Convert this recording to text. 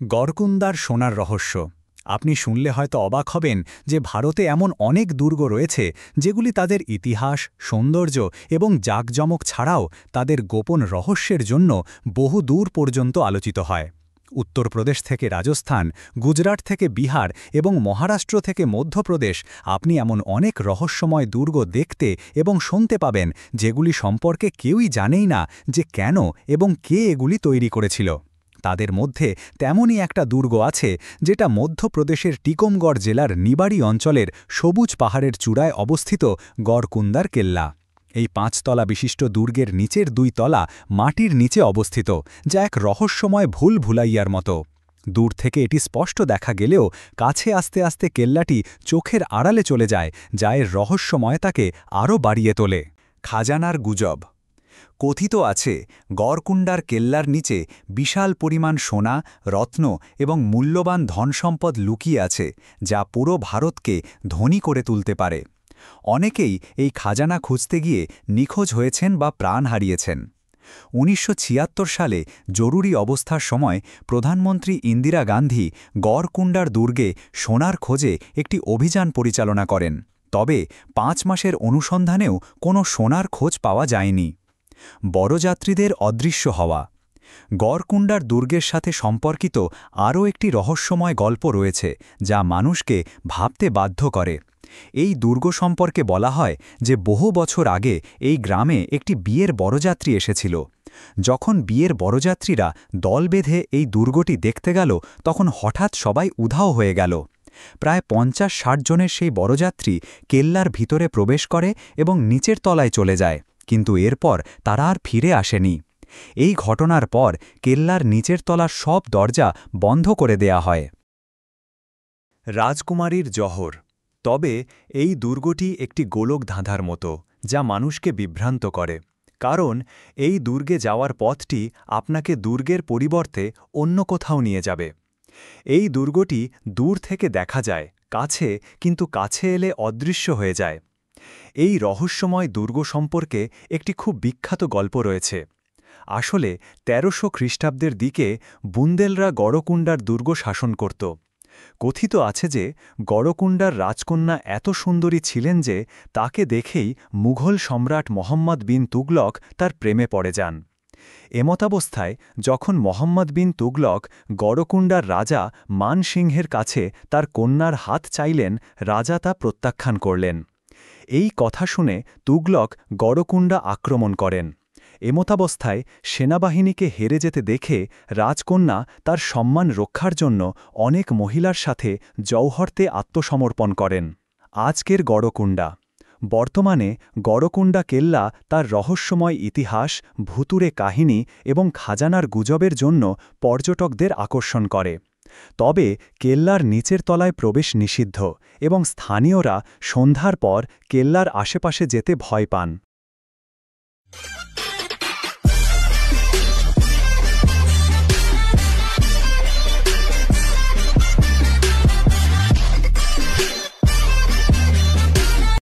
গড়কুন্দার সোনার রহস্য। আপনি শুনলে হয়তো অবাক হবেন যে ভারতে এমন অনেক দুর্গ রয়েছে যেগুলি তাদের ইতিহাস, সৌন্দর্য এবং জাঁকজমক ছাড়াও তাদের গোপন রহস্যের জন্য বহু দূর পর্যন্ত আলোচিত হয়। উত্তরপ্রদেশ থেকে রাজস্থান, গুজরাট থেকে বিহার এবং মহারাষ্ট্র থেকে মধ্যপ্রদেশ আপনি এমন অনেক রহস্যময় দুর্গ দেখতে এবং শুনতে পাবেন যেগুলি সম্পর্কে কেউই জানেই না যে কেন এবং কে এগুলি তৈরি করেছিল। তাদের মধ্যে তেমনই একটা দুর্গ আছে যেটা মধ্যপ্রদেশের টিকমগড় জেলার নিবাড়ি অঞ্চলের সবুজ পাহাড়ের চূড়ায় অবস্থিত গড়কুন্দার কেল্লা। এই ৫ তলা বিশিষ্ট দুর্গের নিচের ২ তলা মাটির নিচে অবস্থিত, যা এক রহস্যময় ভুলাইয়ার মতো। দূর থেকে এটি স্পষ্ট দেখা গেলেও কাছে আস্তে আস্তে কেল্লাটি চোখের আড়ালে চলে যায়, যা এর রহস্যময়তাকে আরও বাড়িয়ে তোলে। খাজানার গুজব। কথিত আছে গড়কুন্ডার কেল্লার নিচে বিশাল পরিমাণ সোনা, রত্ন এবং মূল্যবান ধনসম্পদ লুকিয়ে আছে, যা পুরো ভারতকে ধনী করে তুলতে পারে। অনেকেই এই খাজানা খুঁজতে গিয়ে নিখোঁজ হয়েছেন বা প্রাণ হারিয়েছেন। ১৯৭৬ সালে জরুরি অবস্থার সময় প্রধানমন্ত্রী ইন্দিরা গান্ধী গড়কুন্ডার দুর্গে সোনার খোঁজে একটি অভিযান পরিচালনা করেন, তবে ৫ মাসের অনুসন্ধানেও কোনো সোনার খোঁজ পাওয়া যায়নি। বড়যাত্রীদের অদৃশ্য হওয়া। গড়কুন্ডার দুর্গের সাথে সম্পর্কিত আরও একটি রহস্যময় গল্প রয়েছে, যা মানুষকে ভাবতে বাধ্য করে। এই দুর্গ সম্পর্কে বলা হয় যে বহু বছর আগে এই গ্রামে একটি বিয়ের বরযাত্রী এসেছিল। যখন বিয়ের বরযাত্রীরা দল বেঁধে এই দুর্গটি দেখতে গেল, তখন হঠাৎ সবাই উধাও হয়ে গেল। প্রায় ৫০-৬০ জনের সেই বরযাত্রী কেল্লার ভিতরে প্রবেশ করে এবং নিচের তলায় চলে যায়, কিন্তু এরপর তারা আর ফিরে আসেনি। এই ঘটনার পর কেল্লার নিচের তলার সব দরজা বন্ধ করে দেয়া হয়। রাজকুমারীর জহর। তবে এই দুর্গটি একটি গোলক ধাঁধার মতো, যা মানুষকে বিভ্রান্ত করে, কারণ এই দুর্গে যাওয়ার পথটি আপনাকে দুর্গের পরিবর্তে অন্য কোথাও নিয়ে যাবে। এই দুর্গটি দূর থেকে দেখা যায়, কিন্তু কাছে এলে অদৃশ্য হয়ে যায়। এই রহস্যময় দুর্গ সম্পর্কে একটি খুব বিখ্যাত গল্প রয়েছে। আসলে ১৩০০ খ্রিস্টাব্দের দিকে বুন্দেলরা গড়কুন্ডার দুর্গ শাসন করত। কথিত আছে যে গড়কুন্ডার রাজকন্যা এত সুন্দরী ছিলেন যে তাকে দেখেই মুঘল সম্রাট মোহাম্মদ বিন তুগলক তার প্রেমে পড়ে যান। এমতাবস্থায় যখন মোহাম্মদ বিন তুগলক গড়কুন্ডার রাজা মান সিংহের কাছে তার কন্যার হাত চাইলেন, রাজা তা প্রত্যাখ্যান করলেন। এই কথা শুনে তুগলক গড়কুন্ডা আক্রমণ করেন। এমতাবস্থায় সেনাবাহিনীকে হেরে যেতে দেখে রাজকন্যা তার সম্মান রক্ষার জন্য অনেক মহিলার সাথে জৌহরতে আত্মসমর্পণ করেন। আজকের গড়কুন্ডা। বর্তমানে গড়কুন্ডা কেল্লা তার রহস্যময় ইতিহাস, ভুতুড়ে কাহিনী এবং খাজানার গুজবের জন্য পর্যটকদের আকর্ষণ করে। তবে কেল্লার নিচের তলায় প্রবেশ নিষিদ্ধ এবং স্থানীয়রা সন্ধ্যার পর কেল্লার আশেপাশে যেতে ভয় পান।